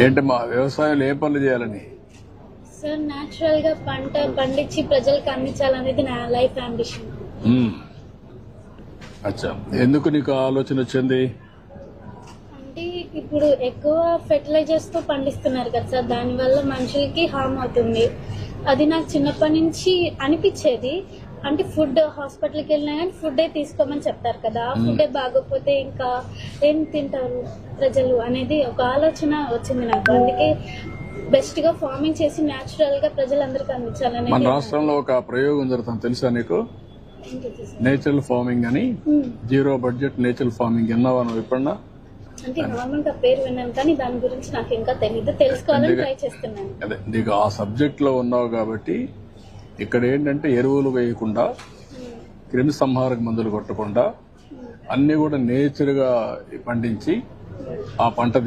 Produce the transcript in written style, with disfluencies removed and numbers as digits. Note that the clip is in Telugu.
ఏంటమ్మా వ్యవసాయంలో ఏ పనులు చేయాలని? సార్ న్యాచురల్ గా పంట పండించి ప్రజలకు అందించాలనేది నా లైఫ్ అంబిషన్. అచ్చా, ఎందుకు నీకు ఆలోచన వచ్చింది? అంటే ఇప్పుడు ఎక్కువ ఫెర్టిలైజర్స్ తో పండిస్తున్నారు కదా సార్, దాని వల్ల మనుషులకి హార్మ్ అవుతుంది. అది నాకు చిన్నప్పటి నుంచి అనిపించేది. అంటే ఫుడ్ హాస్పిటల్కి వెళ్ళినా కానీ ఫుడ్ తీసుకోమని చెప్తారు కదా, ఆ ఫుడ్ బాగోకపోతే ఇంకా ఏం తింటారు ప్రజలు అనేది ఒక ఆలోచన వచ్చింది నాకు. అందుకే బెస్ట్ గా ఫార్మింగ్ చేసి న్యాచురల్ గా ప్రజలందరికీ అందించాలని. మన రాష్ట్రంలో ఒక ప్రయోగం జరుగుతుంది, తెలుసా నీకు? నేచురల్ ఫార్మింగ్ అని, జీరో బడ్జెట్ నేచురల్ ఫార్మింగ్. విన్నావా నువ్వు ఎప్పుడన్నా? అంటే నార్మల్ గా పేరు విన్నాను కానీ దాని గురించి నాకు ఇంకా తెలియదు, తెలుసుకోవాలని ట్రై చేస్తున్నాను. అదే నీకు ఆ సబ్జెక్ట్ లో ఉన్నావు కాబట్టి ఇక్కడ ఏంటంటే ఎరువులు వేయకుండా, క్రిమి సంహారక మందులు కొట్టకుండా అన్ని కూడా నేచర్ గా పండించి ఆ పంట